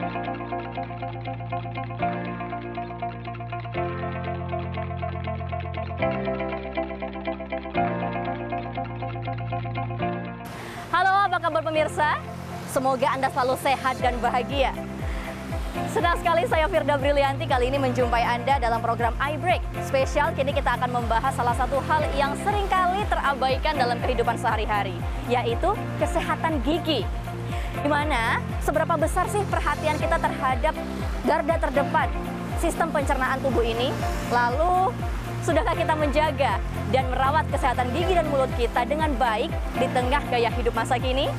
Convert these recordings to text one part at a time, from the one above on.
Halo, apa kabar pemirsa? Semoga Anda selalu sehat dan bahagia. Senang sekali saya Firda Brilianti kali ini menjumpai Anda dalam program iBreak. Spesial kini kita akan membahas salah satu hal yang seringkali terabaikan dalam kehidupan sehari-hari, yaitu kesehatan gigi. Dimana seberapa besar sih perhatian kita terhadap garda terdepan sistem pencernaan tubuh ini? Lalu, sudahkah kita menjaga dan merawat kesehatan gigi dan mulut kita dengan baik di tengah gaya hidup masa kini?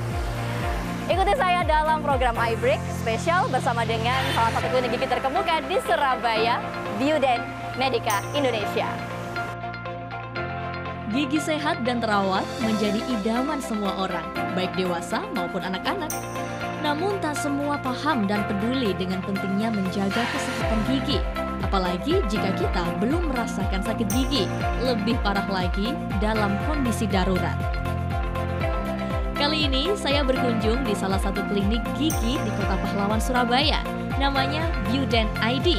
Ikuti saya dalam program iBreak spesial bersama dengan salah satu klinik gigi terkemuka di Surabaya, Bioden Medica Indonesia. Gigi sehat dan terawat menjadi idaman semua orang, baik dewasa maupun anak-anak. Namun tak semua paham dan peduli dengan pentingnya menjaga kesehatan gigi. Apalagi jika kita belum merasakan sakit gigi, lebih parah lagi dalam kondisi darurat. Kali ini saya berkunjung di salah satu klinik gigi di Kota Pahlawan, Surabaya. Namanya Bioden ID.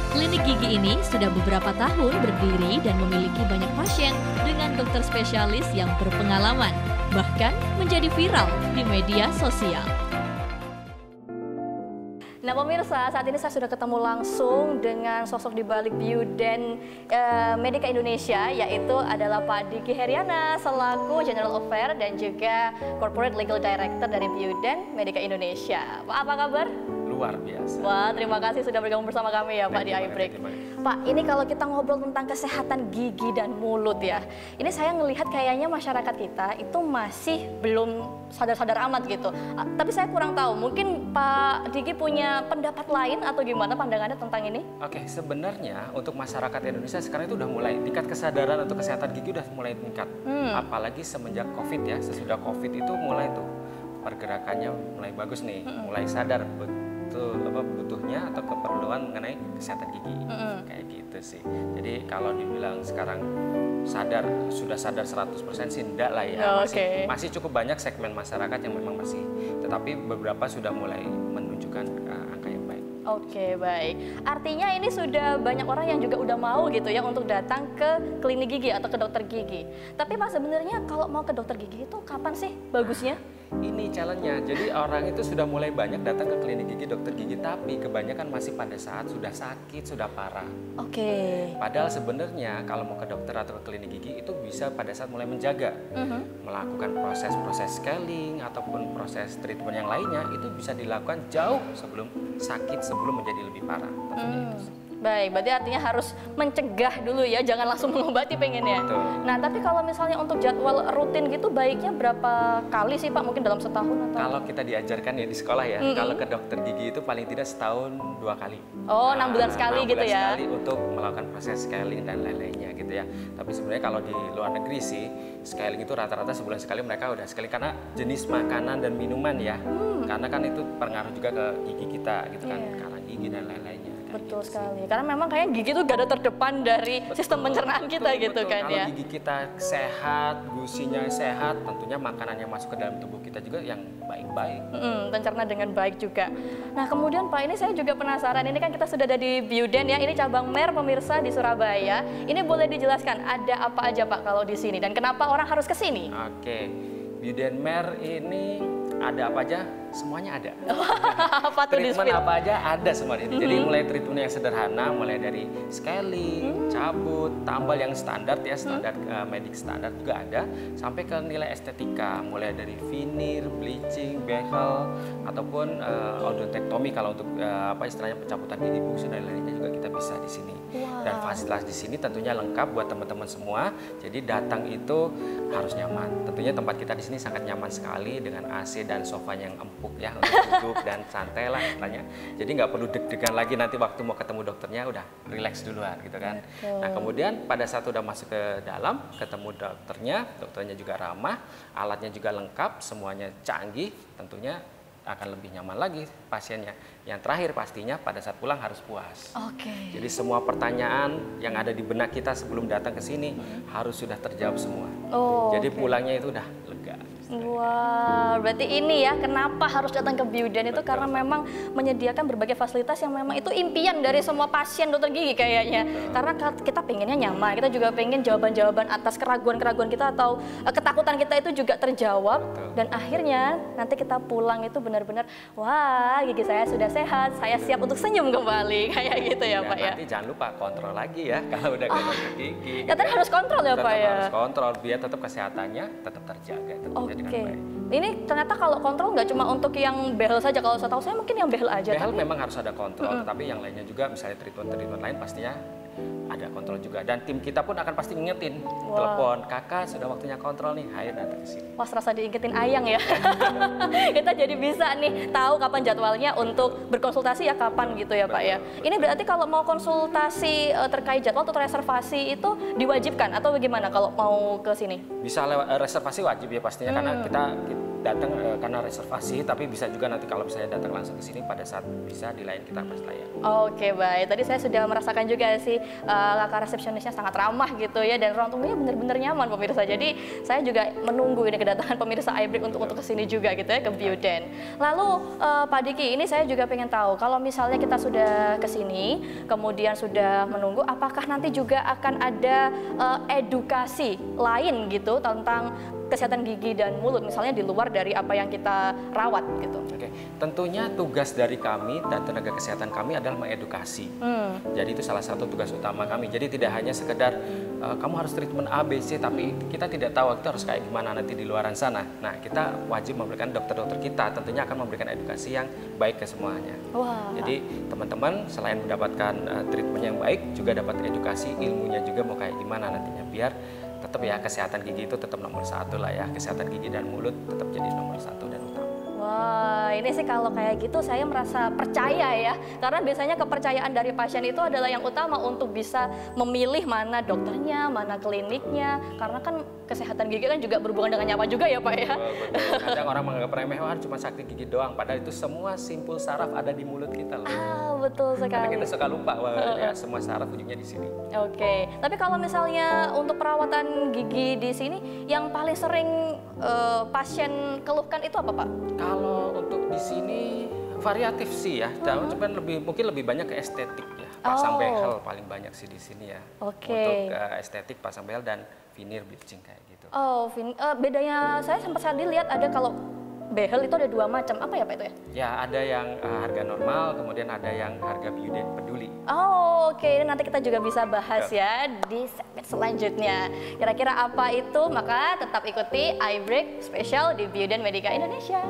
Klinik gigi ini sudah beberapa tahun berdiri dan memiliki banyak pasien dengan dokter spesialis yang berpengalaman, bahkan menjadi viral di media sosial. Nah pemirsa, saat ini saya sudah ketemu langsung dengan sosok di balik Bioden Medica Indonesia, yaitu adalah Pak Diki Heriana selaku General Affair dan juga Corporate Legal Director dari Bioden Medica Indonesia. Pak, apa kabar? Luar biasa. Wah, terima kasih sudah bergabung bersama kami ya Pak di iBreak. Pak, ini kalau kita ngobrol tentang kesehatan gigi dan mulut ya, ini saya ngelihat kayaknya masyarakat kita itu masih belum sadar-sadar amat gitu. Tapi saya kurang tahu, mungkin Pak Diki punya pendapat lain atau gimana pandangannya tentang ini? Oke, sebenarnya untuk masyarakat Indonesia sekarang itu udah mulai tingkat kesadaran untuk kesehatan gigi udah mulai meningkat. Apalagi semenjak COVID ya, sesudah COVID itu mulai tuh pergerakannya mulai bagus nih, mulai sadar betul apa butuhnya atau keperluan mengenai kesehatan gigi. Kayak gitu sih. Jadi kalau dibilang sekarang sudah sadar 100% sih enggak lah ya. Masih cukup banyak segmen masyarakat yang memang masih, tetapi beberapa sudah mulai menunjukkan angka yang baik. Oke, baik. Artinya ini sudah banyak orang yang juga udah mau gitu ya untuk datang ke klinik gigi atau ke dokter gigi. Tapi Pak, sebenarnya kalau mau ke dokter gigi itu kapan sih bagusnya? Ini challenge-nya. Jadi orang itu sudah mulai banyak datang ke klinik gigi, dokter gigi, tapi kebanyakan masih pada saat sudah sakit, sudah parah. Padahal sebenarnya kalau mau ke dokter atau ke klinik gigi itu bisa pada saat mulai menjaga, melakukan proses-proses scaling ataupun proses treatment yang lainnya itu bisa dilakukan jauh sebelum sakit, sebelum menjadi lebih parah. Baik, berarti artinya harus mencegah dulu ya, jangan langsung mengobati pengennya. Nah, tapi kalau misalnya untuk jadwal rutin gitu baiknya berapa kali sih Pak? Mungkin dalam setahun atau? Kalau kita diajarkan ya di sekolah ya, kalau ke dokter gigi itu paling tidak setahun 2 kali. Oh, 6 bulan sekali gitu ya? 6 bulan sekali untuk melakukan proses scaling dan lain-lainnya gitu ya. Tapi sebenarnya kalau di luar negeri sih, scaling itu rata-rata sebulan sekali mereka udah scaling karena jenis makanan dan minuman ya. Karena kan itu pengaruh juga ke gigi kita gitu kan, karena gigi dan lain-lainnya. Betul sekali, karena memang kayak gigi itu garda terdepan dari sistem pencernaan kita gitu kan ya. Kalau gigi kita sehat, gusinya sehat, tentunya makanan yang masuk ke dalam tubuh kita juga yang baik-baik. Tercerna dengan baik juga. Nah kemudian Pak, ini saya juga penasaran, ini kan kita sudah ada di Bioden ya, ini cabang Mer pemirsa di Surabaya. Ini boleh dijelaskan ada apa aja Pak kalau di sini dan kenapa orang harus ke sini? Oke, Bioden Mer ini ada apa aja? Semuanya ada. Treatment apa aja ada semua ini. Jadi mulai treatment yang sederhana, mulai dari scaling, cabut, tambal yang standar ya, standar medik standar juga ada, sampai ke nilai estetika, mulai dari veneer, bleaching, bezel, ataupun odontektomi kalau untuk apa istilahnya pencabutan gigi bungsu dan lainnya juga kita bisa di sini. Dan fasilitas di sini tentunya lengkap buat teman-teman semua. Jadi datang itu harus nyaman. Tentunya tempat kita di sini sangat nyaman sekali dengan AC dan sofanya yang empuk ya untuk duduk dan santai lah istilahnya. Jadi nggak perlu deg-degan lagi nanti waktu mau ketemu dokternya, udah relax duluan gitu kan. Nah kemudian pada saat udah masuk ke dalam ketemu dokternya juga ramah, alatnya juga lengkap, semuanya canggih, tentunya akan lebih nyaman lagi pasiennya. Yang terakhir pastinya pada saat pulang harus puas. Jadi semua pertanyaan yang ada di benak kita sebelum datang ke sini harus sudah terjawab semua. Jadi pulangnya itu udah lega. Wah, berarti ini ya kenapa harus datang ke Biudan itu karena memang menyediakan berbagai fasilitas yang memang itu impian dari semua pasien dokter gigi kayaknya. Karena kita pengennya nyaman, kita juga pengen jawaban-jawaban atas keraguan-keraguan kita atau ketakutan kita itu juga terjawab. Dan akhirnya nanti kita pulang itu benar-benar, wah gigi saya sudah sehat, saya siap untuk senyum kembali kayak gitu ya Pak ya. Nanti jangan lupa kontrol lagi ya kalau udah ke dokter gigi. Ya tadi harus kontrol ya Pak ya. Harus kontrol biar tetap kesehatannya tetap terjaga. Oke. Ini ternyata kalau kontrol nggak cuma untuk yang behel saja. Kalau saya tahu saya mungkin yang behel aja. Behel memang harus ada kontrol, tetapi yang lainnya juga misalnya treatment lain pastinya ada kontrol juga. Dan tim kita pun akan pasti ngingetin, telepon, kakak sudah waktunya kontrol nih, ayo datang ke sini. Wah, serasa diingetin ayang ya. Kita jadi bisa nih tahu kapan jadwalnya untuk berkonsultasi ya kapan gitu ya Pak ya. Ini berarti kalau mau konsultasi terkait jadwal atau reservasi itu diwajibkan atau bagaimana kalau mau ke sini? Bisa lewat reservasi wajib ya pastinya karena kita datang karena reservasi, tapi bisa juga nanti kalau misalnya datang langsung ke sini pada saat bisa di lain kita pas layan. Oke baik, tadi saya sudah merasakan juga sih kakak resepsionisnya sangat ramah gitu ya dan ruang tunggunya benar-benar nyaman pemirsa. Jadi saya juga menunggu ini kedatangan pemirsa iBreak untuk kesini juga gitu ya ke Biudan. Lalu Pak Diki, ini saya juga pengen tahu kalau misalnya kita sudah kesini kemudian sudah menunggu, apakah nanti juga akan ada edukasi lain gitu tentang kesehatan gigi dan mulut misalnya di luar dari apa yang kita rawat gitu. Oke, tentunya tugas dari kami dan tenaga kesehatan kami adalah mengedukasi. Jadi itu salah satu tugas utama kami. Jadi tidak hanya sekedar kamu harus treatment A, B, C, tapi kita tidak tahu itu harus kayak gimana nanti di luaran sana. Nah, kita wajib memberikan dokter-dokter kita tentunya akan memberikan edukasi yang baik ke semuanya. Wah. Jadi teman-teman selain mendapatkan treatment yang baik juga dapat edukasi ilmunya juga mau kayak gimana nantinya biar tetap ya kesehatan gigi itu tetap nomor satu lah ya, kesehatan gigi dan mulut tetap jadi nomor satu dan utama. Wah, ini sih kalau kayak gitu saya merasa percaya ya, karena biasanya kepercayaan dari pasien itu adalah yang utama untuk bisa memilih mana dokternya, mana kliniknya, karena kan kesehatan gigi kan juga berhubungan dengan nyawa juga ya Pak ya. Betul. Kadang orang menganggap remeh, wah cuma sakit gigi doang, padahal itu semua simpul saraf ada di mulut kita loh. Betul sekali. Karena kita suka lupa bahwa ya semua saraf ujungnya di sini. Oke, tapi kalau misalnya untuk perawatan gigi di sini yang paling sering pasien keluhkan itu apa Pak? Kalau untuk di sini variatif sih ya, cuman mungkin lebih banyak ke estetik ya. Pasang behel paling banyak sih di sini ya. Untuk estetik pasang behel dan veneer bleaching kayak gitu. Bedanya saya sempat lihat ada kalau behel itu ada dua macam, apa ya Pak itu ya? Ya ada yang harga normal, kemudian ada yang harga Biudan peduli. Oke. Nanti kita juga bisa bahas ya di segmen selanjutnya. Kira-kira apa itu? Maka tetap ikuti iBreak spesial di Biudan Medica Indonesia.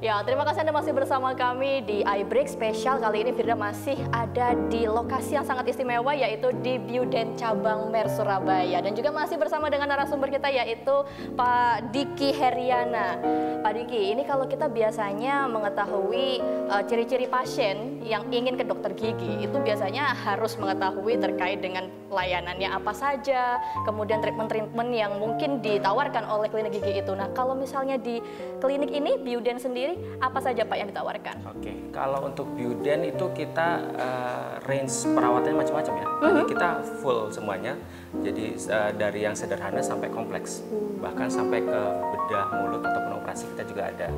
Ya, terima kasih Anda masih bersama kami di iBreak spesial. Kali ini Firda masih ada di lokasi yang sangat istimewa yaitu di Biudan Cabang Mer Surabaya. Dan juga masih bersama dengan narasumber kita yaitu Pak Diki Heriana. Pak Diki, ini kalau kita biasanya mengetahui ciri-ciri pasien yang ingin ke dokter gigi, itu biasanya harus mengetahui terkait dengan layanannya apa saja, kemudian treatment-treatment yang mungkin ditawarkan oleh klinik gigi itu. Nah, kalau misalnya di klinik ini, Biudan sendiri, apa saja Pak yang ditawarkan? Oke, kalau untuk Biudan itu kita range perawatannya macam-macam ya. Jadi kita full semuanya. Jadi dari yang sederhana sampai kompleks, bahkan sampai ke bedah mulut ataupun operasi kita juga ada.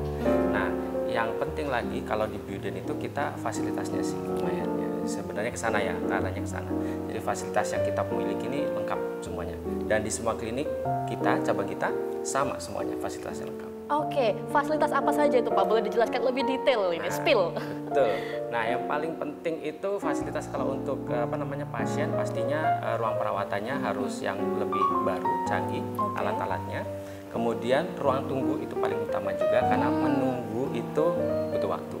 Nah, yang penting lagi kalau di Biudan itu kita fasilitasnya sih lumayan ya. Sebenarnya ke sana ya, arahnya ke sana. Jadi fasilitas yang kita miliki ini lengkap semuanya. Dan di semua klinik kita, cabang kita sama semuanya fasilitasnya lengkap. Oke, fasilitas apa saja itu Pak? Boleh dijelaskan lebih detail ini, spill. Betul. Nah, yang paling penting itu fasilitas kalau untuk pasien pastinya ruang perawatannya harus yang lebih baru, canggih, alat-alatnya. Kemudian ruang tunggu itu paling utama juga karena menunggu itu butuh waktu.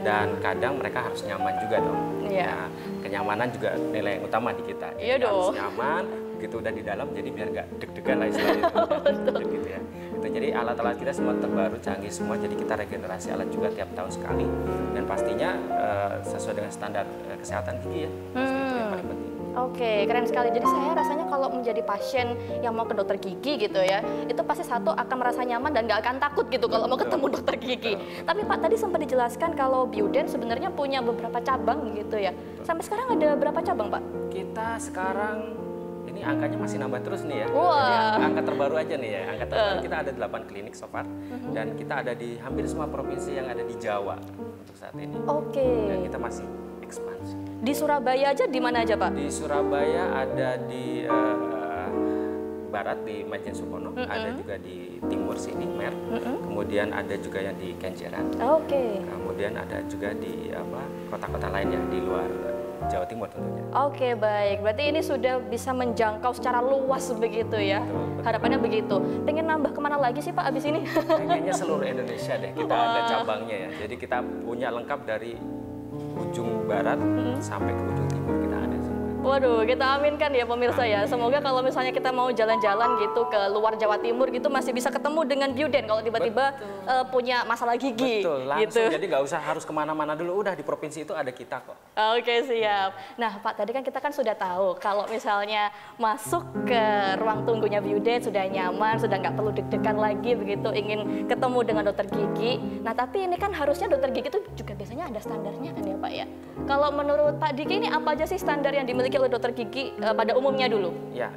Dan kadang mereka harus nyaman juga dong. Nah, kenyamanan juga nilai yang utama di kita. Harus nyaman, begitu udah di dalam jadi biar nggak deg-degan lah istilahnya. Gitu ya. Jadi alat-alat kita semua terbaru, canggih semua, jadi kita regenerasi alat juga tiap tahun sekali. Dan pastinya sesuai dengan standar kesehatan gigi ya. Pasti itu yang paling penting. Oke, keren sekali. Jadi saya rasanya kalau menjadi pasien yang mau ke dokter gigi gitu ya, itu pasti satu akan merasa nyaman dan nggak akan takut gitu kalau mau ketemu dokter gigi. Tapi Pak tadi sempat dijelaskan kalau Bioden sebenarnya punya beberapa cabang gitu ya. Sampai sekarang ada berapa cabang Pak? Kita sekarang ini angkanya masih nambah terus nih ya. Wah. Jadi angka terbaru aja nih ya. Angka terbaru kita ada 8 klinik so far. Dan kita ada di hampir semua provinsi yang ada di Jawa untuk saat ini. Oke. Dan kita masih ekspansi. Di Surabaya aja di mana aja Pak? Di Surabaya ada di barat di Majen Supono, ada juga di timur sini Mer, kemudian ada juga yang di Kenjeran, kemudian ada juga di kota-kota lain ya di luar Jawa Timur tentunya. Oke, baik. Berarti ini sudah bisa menjangkau secara luas begitu ya. Betul. Harapannya begitu. Pengen nambah kemana lagi sih Pak abis ini? Kayaknya seluruh Indonesia deh kita ada cabangnya ya. Jadi kita punya lengkap dari ujung barat sampai ke ujung timur kita ada semua. Waduh, kita aminkan ya pemirsa ya. Semoga kalau misalnya kita mau jalan-jalan gitu ke luar Jawa Timur gitu masih bisa ketemu dengan Bioden kalau tiba-tiba punya masalah gigi. Betul, langsung gitu. Jadi nggak usah harus kemana-mana dulu, udah di provinsi itu ada kita kok. Oke, siap. Nah Pak, tadi kan kita sudah tahu kalau misalnya masuk ke ruang tunggunya Bioden sudah nyaman, sudah nggak perlu deg-degan lagi begitu ingin ketemu dengan dokter gigi. Nah tapi ini kan harusnya dokter gigi itu juga biasanya ada standarnya kan ya Pak ya. Kalau menurut Pak Diki ini apa aja sih standar yang dimiliki oleh dokter gigi pada umumnya dulu? Ya,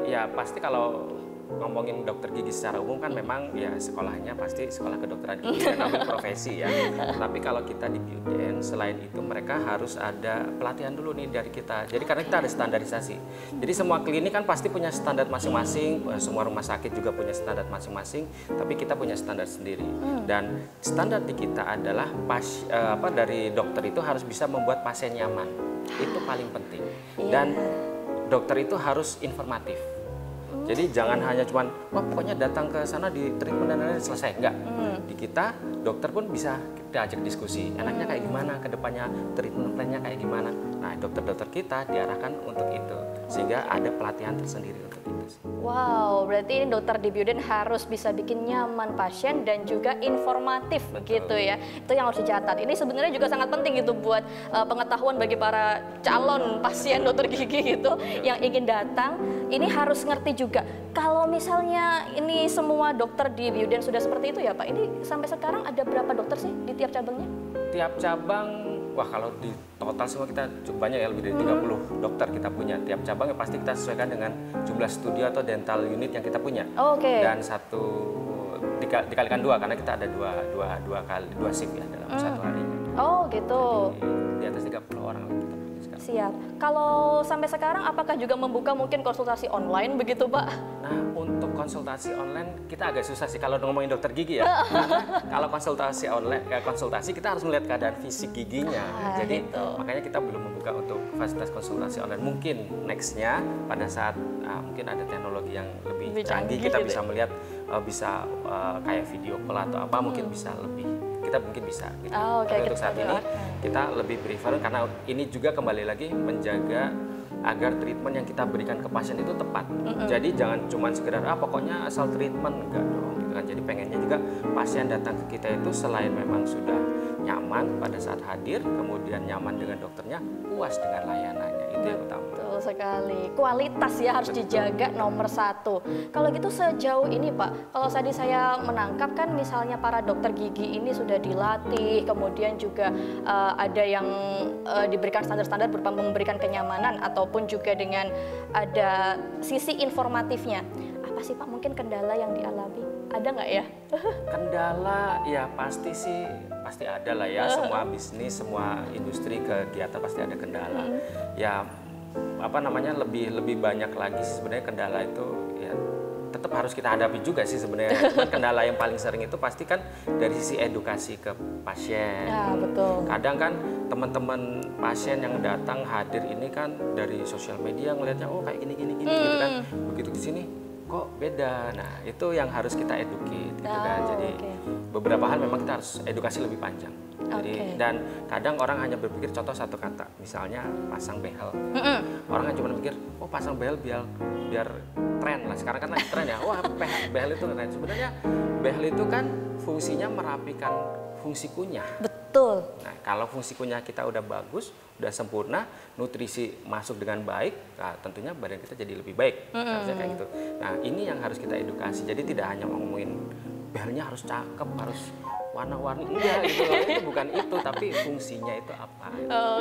ya pasti kalau ngomongin dokter gigi secara umum kan memang ya sekolahnya pasti sekolah kedokteran gigi dan ambil profesi ya. Tapi kalau kita di Bioden selain itu mereka harus ada pelatihan dulu nih dari kita. Jadi karena kita ada standarisasi. Jadi semua klinik kan pasti punya standar masing-masing, semua rumah sakit juga punya standar masing-masing, tapi kita punya standar sendiri. Dan standar di kita adalah dari dokter itu harus bisa membuat pasien nyaman. Itu paling penting. Dan dokter itu harus informatif. Jadi jangan hanya cuman, wah pokoknya datang ke sana di treatment dan lain-lain selesai. Enggak. Di kita, dokter pun bisa kita ajak diskusi. Enaknya kayak gimana, ke depannya treatment plan-nya kayak gimana. Nah, dokter-dokter kita diarahkan untuk itu. Sehingga ada pelatihan tersendiri untuk itu. Wow, berarti ini dokter di Bioden harus bisa bikin nyaman pasien dan juga informatif begitu ya. Itu yang harus dicatat. Ini sebenarnya juga sangat penting gitu buat pengetahuan bagi para calon pasien dokter gigi gitu yang ingin datang. Ini harus ngerti juga. Kalau misalnya ini semua dokter di Bioden sudah seperti itu ya Pak. Ini sampai sekarang ada berapa dokter sih di tiap cabangnya? Tiap cabang, wah kalau di total semua kita cukup banyak ya, lebih dari 30 dokter kita punya. Tiap cabang ya pasti kita sesuaikan dengan jumlah studio atau dental unit yang kita punya. Dan dikalikan 2 karena kita ada dua shift ya dalam satu harinya. Oh gitu. Jadi, di atas 30 orang kita punya sekarang. Siap. Kalau sampai sekarang apakah juga membuka mungkin konsultasi online begitu Pak? Nah untuk konsultasi online kita agak susah sih kalau ngomongin dokter gigi ya. Kalau konsultasi online, konsultasi kita harus melihat keadaan fisik giginya. Jadi makanya kita belum membuka untuk fasilitas konsultasi online. Mungkin nextnya pada saat mungkin ada teknologi yang lebih canggih kita bisa melihat kayak video call atau apa mungkin bisa lebih. Kita mungkin bisa gitu. Tapi untuk saat ini kita lebih prefer karena ini juga kembali lagi menjaga agar treatment yang kita berikan ke pasien itu tepat. Jadi jangan cuma sekedar pokoknya asal treatment, enggak dong gitu kan. Jadi pengennya juga pasien datang ke kita itu selain memang sudah nyaman pada saat hadir, kemudian nyaman dengan dokternya, puas dengan layanannya. Itu yang utama. Betul sekali. Kualitas ya harus dijaga nomor 1. Kalau gitu sejauh ini Pak, kalau tadi saya menangkap kan misalnya para dokter gigi ini sudah dilatih, kemudian juga ada yang diberikan standar-standar berupa memberikan kenyamanan ataupun juga dengan ada sisi informatifnya. Apa sih Pak mungkin kendala yang dialami? Ada nggak ya? Kendala ya pasti ada lah ya. Semua bisnis, semua industri kegiatan pasti ada kendala. Ya lebih banyak lagi sebenarnya kendala itu ya tetap harus kita hadapi juga sih sebenarnya. Cuman kendala yang paling sering itu pasti kan dari sisi edukasi ke pasien. Ya, betul. Kadang kan teman-teman pasien yang datang hadir ini kan dari sosial media ngelihatnya kayak gini gitu kan. Begitu di sini kok beda. Nah, itu yang harus kita educate gitu kan. Jadi beberapa hal memang kita harus edukasi lebih panjang. Jadi dan kadang orang hanya berpikir contoh satu kata, misalnya pasang behel. Orang kan cuma mikir, pasang behel biar tren lah. Sekarang kan lagi tren ya. Wah, behel itu keren. Sebenarnya behel itu kan fungsinya merapikan fungsi kunyah. Betul. Nah, kalau fungsi kunyah kita udah bagus, udah sempurna, nutrisi masuk dengan baik, nah, tentunya badan kita jadi lebih baik. Harusnya kayak gitu. Nah, ini yang harus kita edukasi. Jadi tidak hanya ngomongin behelnya harus cakep, harus warna-warni, enggak gitu loh. Itu bukan itu, tapi fungsinya itu apa.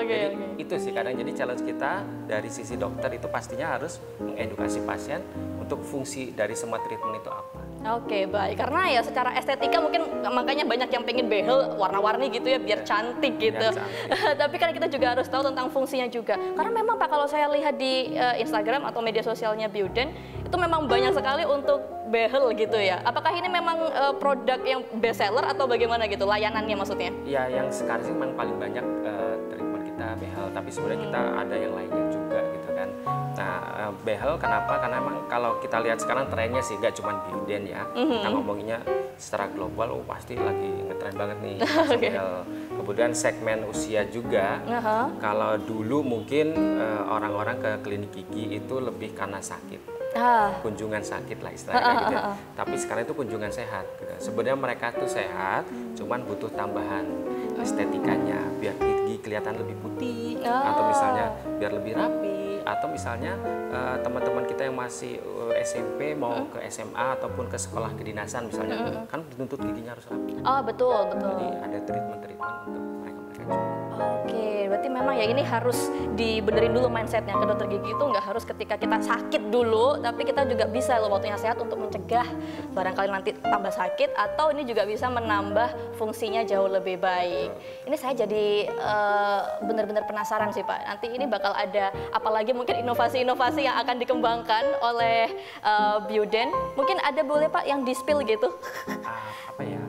Jadi itu sih kadang jadi challenge kita dari sisi dokter itu pastinya harus mengedukasi pasien untuk fungsi dari semua treatment itu apa. Oke, baik. Karena ya secara estetika mungkin makanya banyak yang pengen behel warna-warni gitu ya biar cantik gitu. Tapi kan kita juga harus tahu tentang fungsinya juga. Karena memang Pak, kalau saya lihat di Instagram atau media sosialnya Bioden itu memang banyak sekali untuk behel gitu ya. Apakah ini memang produk yang best seller atau bagaimana gitu layanannya maksudnya? Ya, yang sekarang sih memang paling banyak treatment kita behel, tapi sebenarnya kita ada yang lainnya juga gitu kan. Nah, behel kenapa? Karena memang kalau kita lihat sekarang trennya sih nggak cuma Bioden ya. Kita ngomonginnya secara global, pasti lagi ngetren banget nih behel. Kemudian segmen usia juga. Kalau dulu mungkin orang-orang ke klinik gigi itu lebih karena sakit. Kunjungan sakit lah istilahnya gitu ya. Tapi sekarang itu kunjungan sehat gitu. Sebenarnya mereka tuh sehat, cuman butuh tambahan estetikanya biar gigi kelihatan lebih putih, atau misalnya biar lebih rapi, atau misalnya teman-teman kita yang masih SMP mau ke SMA ataupun ke sekolah kedinasan misalnya, kan dituntut giginya harus rapi. Betul. Jadi ada treatment untuk mereka-mereka juga. Oke, berarti memang ya ini harus dibenerin dulu mindsetnya ke dokter gigi itu nggak harus ketika kita sakit dulu, tapi kita juga bisa loh waktunya sehat untuk mencegah barangkali nanti tambah sakit, atau ini juga bisa menambah fungsinya jauh lebih baik. Ini saya jadi benar-benar penasaran sih Pak, nanti ini bakal ada apalagi mungkin inovasi-inovasi yang akan dikembangkan oleh Bioden. Mungkin ada boleh Pak yang di-spill gitu? Apa ya?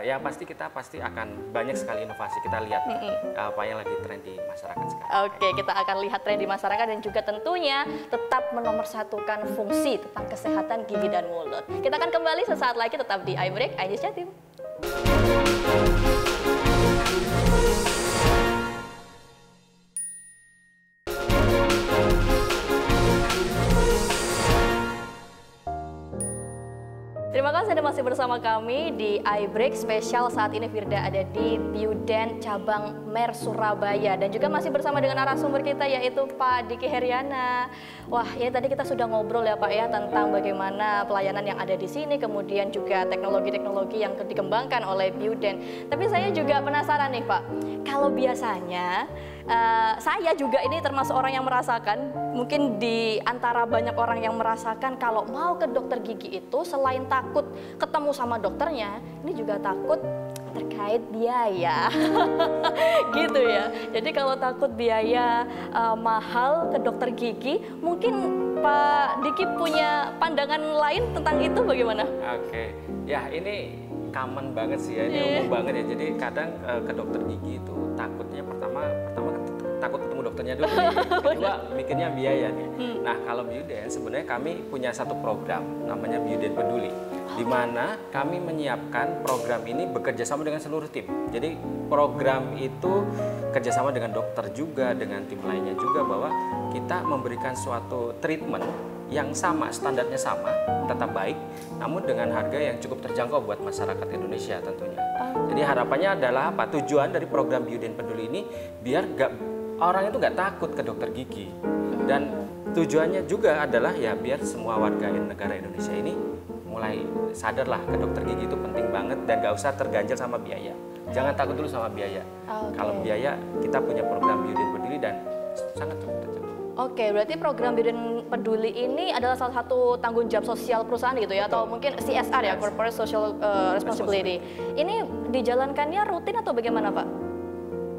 Ya kita pasti akan banyak sekali inovasi. Kita lihat apa yang lagi tren di masyarakat sekarang. Oke, kita akan lihat tren di masyarakat dan juga tentunya tetap menomorsatukan fungsi tentang kesehatan gigi dan mulut. Kita akan kembali sesaat lagi tetap di iBreak, iNews Jatim. Terima kasih Anda masih bersama kami di iBreak spesial. Saat ini Firda ada di Bioden Cabang Mer Surabaya dan juga masih bersama dengan narasumber kita yaitu Pak Diki Heryana. Wah, ya tadi kita sudah ngobrol ya Pak ya tentang bagaimana pelayanan yang ada di sini, kemudian juga teknologi-teknologi yang dikembangkan oleh Bioden. Tapi saya juga penasaran nih Pak, kalau biasanya saya juga ini termasuk orang yang merasakan, mungkin di antara banyak orang yang merasakan kalau mau ke dokter gigi itu selain takut ketemu sama dokternya, ini juga takut terkait biaya. Gitu ya. Jadi kalau takut biaya mahal ke dokter gigi, mungkin Pak Diki punya pandangan lain tentang itu bagaimana? Oke, ya ini common banget sih ya, ini umum banget ya. Jadi kadang ke dokter gigi itu takutnya pertama takut ketemu dokternya dulu nih. Kedua mikirnya biaya nih. Nah, kalau Bioden sebenarnya kami punya satu program namanya Bioden Peduli, di mana kami menyiapkan program ini bekerja sama dengan seluruh tim. Jadi program itu kerjasama dengan dokter juga, dengan tim lainnya juga, bahwa kita memberikan suatu treatment yang sama, standarnya sama, tetap baik, namun dengan harga yang cukup terjangkau buat masyarakat Indonesia tentunya. Jadi harapannya adalah apa? Tujuan dari program Bioden Peduli ini biar orang itu nggak takut ke dokter gigi, dan tujuannya juga adalah ya biar semua warga negara Indonesia ini mulai sadarlah ke dokter gigi itu penting banget dan nggak usah terganjal sama biaya. Jangan takut dulu sama biaya. Kalau biaya kita punya program Bioden Peduli dan sangat cukup terjangkau. Oke, berarti program Bioden Peduli ini adalah salah satu tanggung jawab sosial perusahaan gitu ya, atau mungkin CSR ya, Corporate Social Responsibility. Ini dijalankannya rutin atau bagaimana Pak?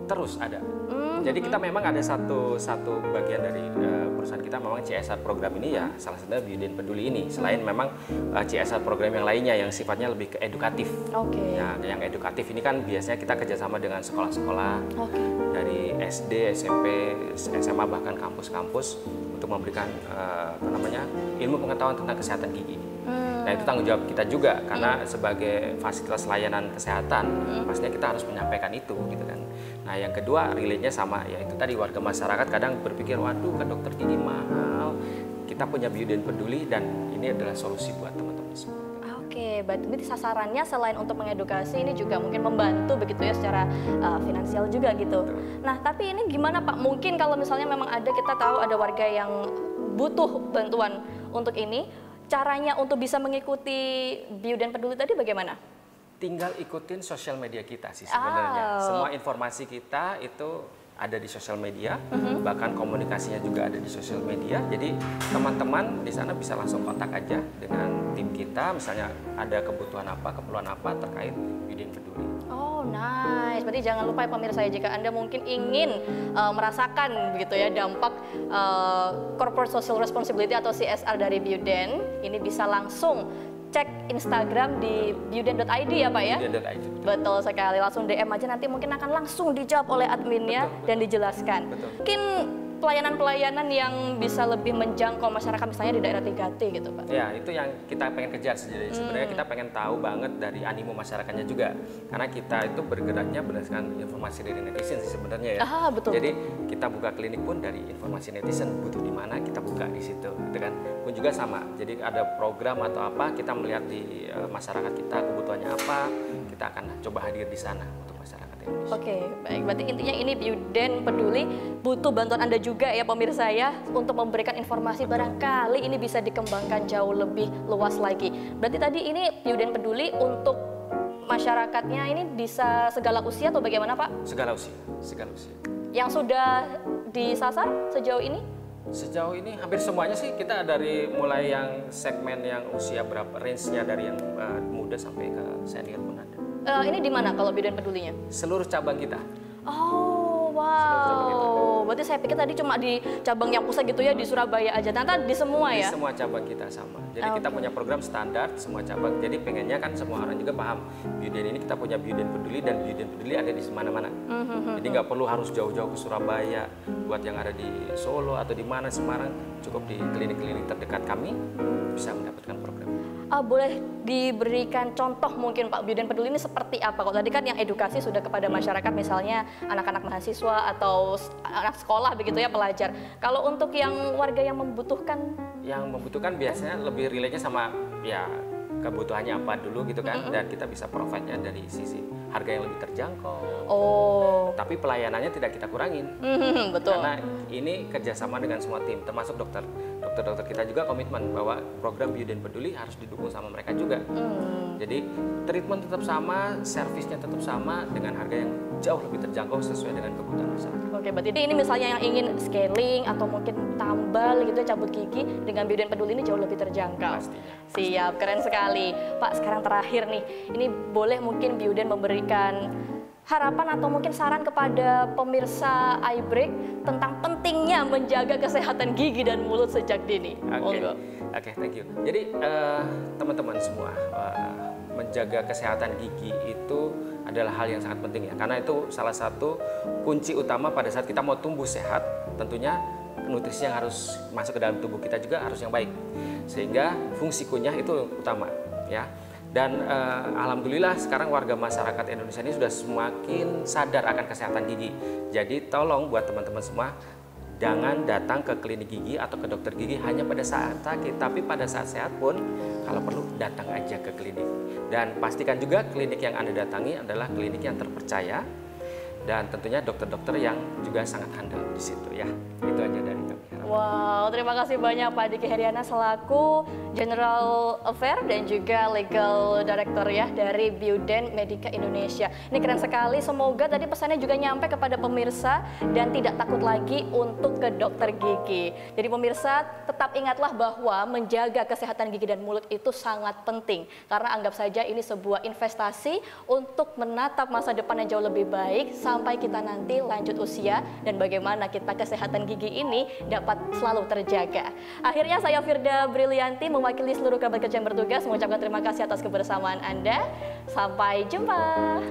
Terus ada. Jadi kita memang ada satu bagian dari perusahaan kita memang CSR program ini ya, salah satunya Bioden Peduli ini. Selain memang CSR program yang lainnya yang sifatnya lebih ke edukatif. Nah, yang edukatif ini kan biasanya kita kerjasama dengan sekolah-sekolah dari SD, SMP, SMA, bahkan kampus-kampus untuk memberikan ilmu pengetahuan tentang kesehatan gigi. Nah, itu tanggung jawab kita juga karena sebagai fasilitas layanan kesehatan pastinya kita harus menyampaikan itu gitu kan. Nah, yang kedua relate-nya sama ya itu tadi, warga masyarakat kadang berpikir waduh ke dokter gigi mahal. Kita punya Bioden Peduli dan ini adalah solusi buat teman-teman semua. Oke, berarti sasarannya selain untuk mengedukasi, ini juga mungkin membantu begitu ya secara finansial juga gitu. Nah, tapi ini gimana Pak? Mungkin kalau misalnya memang kita tahu ada warga yang butuh bantuan untuk ini, caranya untuk bisa mengikuti Biuden Peduli tadi bagaimana? Tinggal ikutin sosial media kita sih sebenarnya. Semua informasi kita itu ada di sosial media, bahkan komunikasinya juga ada di sosial media. Jadi teman-teman di sana bisa langsung kontak aja dengan tim kita, misalnya ada kebutuhan apa, keperluan apa terkait Biuden Peduli. Oh nice, berarti jangan lupa ya pemirsa ya, jika Anda mungkin ingin merasakan begitu ya dampak Corporate Social Responsibility atau CSR dari Biuden, ini bisa langsung cek Instagram di biuden.id ya Pak ya? Biuden.id. Betul sekali, langsung DM aja, nanti mungkin akan langsung dijawab oleh adminnya dan dijelaskan. Mungkin pelayanan-pelayanan yang bisa lebih menjangkau masyarakat misalnya di daerah 3T gitu Pak? Ya, itu yang kita pengen kejar sebenarnya. Kita pengen tahu banget dari animo masyarakatnya juga, karena kita itu bergeraknya berdasarkan informasi dari netizen sih sebenarnya ya. Betul. Jadi kita buka klinik pun dari informasi netizen, butuh di mana kita buka di situ, gitu kan. Pun juga sama. Jadi ada program atau apa, kita melihat di masyarakat kita kebutuhannya apa, kita akan coba hadir di sana untuk masyarakat Indonesia. Oke, baik. Berarti intinya ini Biuden Peduli butuh bantuan Anda juga ya pemirsa ya, untuk memberikan informasi barangkali ini bisa dikembangkan jauh lebih luas lagi. Berarti tadi ini Biuden Peduli untuk masyarakatnya ini bisa segala usia atau bagaimana Pak? Segala usia, segala usia. Yang sudah disasar sejauh ini? Sejauh ini hampir semuanya sih, kita dari mulai yang segmen yang usia berapa, range-nya dari yang muda sampai ke senior pun ada. Ini di mana kalau Biuden Pedulinya? Seluruh cabang kita. Oh, wow. Berarti saya pikir tadi cuma di cabang yang pusat gitu ya, di Surabaya aja. Ternyata di semua ya? Di semua cabang kita sama. Jadi kita punya program standar semua cabang. Jadi pengennya kan semua orang juga paham, Biuden ini kita punya Biuden Peduli, dan Biuden Peduli ada di mana-mana. Jadi nggak perlu harus jauh-jauh ke Surabaya. Buat yang ada di Solo atau di mana, Semarang, cukup di klinik-klinik terdekat kami bisa mendapatkan program. Boleh diberikan contoh mungkin Pak, Biuden Peduli ini seperti apa? Kalau tadi kan yang edukasi sudah kepada masyarakat, misalnya anak-anak mahasiswa atau anak sekolah begitu ya, pelajar. Kalau untuk yang warga yang membutuhkan? Yang membutuhkan biasanya lebih relate-nya sama ya kebutuhannya apa dulu gitu kan, dan kita bisa provide-nya dari sisi harga yang lebih terjangkau. Tapi pelayanannya tidak kita kurangin. Betul. Karena ini kerjasama dengan semua tim, termasuk dokter. Dokter-dokter kita juga komitmen bahwa program Biuden Peduli harus didukung sama mereka juga. Jadi treatment tetap sama, servisnya tetap sama dengan harga yang jauh lebih terjangkau sesuai dengan kebutuhan masyarakat. Oke, berarti ini misalnya yang ingin scaling atau mungkin tambal gitu, cabut gigi, dengan Biuden Peduli ini jauh lebih terjangkau. Pastinya. Siap, keren sekali. Pak, sekarang terakhir nih, ini boleh mungkin Biuden memberikan harapan atau mungkin saran kepada pemirsa iBreak tentang pentingnya menjaga kesehatan gigi dan mulut sejak dini. Oke, thank you. Jadi teman-teman semua, menjaga kesehatan gigi itu adalah hal yang sangat penting ya, karena itu salah satu kunci utama pada saat kita mau tumbuh sehat. Tentunya nutrisi yang harus masuk ke dalam tubuh kita juga harus yang baik, sehingga fungsi kunyah itu utama ya. Dan alhamdulillah sekarang warga masyarakat Indonesia ini sudah semakin sadar akan kesehatan gigi. Jadi tolong buat teman-teman semua, jangan datang ke klinik gigi atau ke dokter gigi hanya pada saat sakit, tapi pada saat sehat pun kalau perlu datang aja ke klinik. Dan pastikan juga klinik yang Anda datangi adalah klinik yang terpercaya, dan tentunya dokter-dokter yang juga sangat handal di situ ya. Itu aja dari kami. Wow, terima kasih banyak Pak Diki Heriana selaku General Affair dan juga Legal Director ya dari Biuden Medica Indonesia. Ini keren sekali, semoga tadi pesannya juga nyampe kepada pemirsa dan tidak takut lagi untuk ke dokter gigi. Jadi pemirsa tetap ingatlah bahwa menjaga kesehatan gigi dan mulut itu sangat penting. Karena anggap saja ini sebuah investasi untuk menatap masa depan yang jauh lebih baik sampai kita nanti lanjut usia, dan bagaimana kita kesehatan gigi ini dapat selalu terjaga. Akhirnya saya Firda Brilianti mewakili seluruh kerabat kerja yang bertugas mengucapkan terima kasih atas kebersamaan Anda. Sampai jumpa.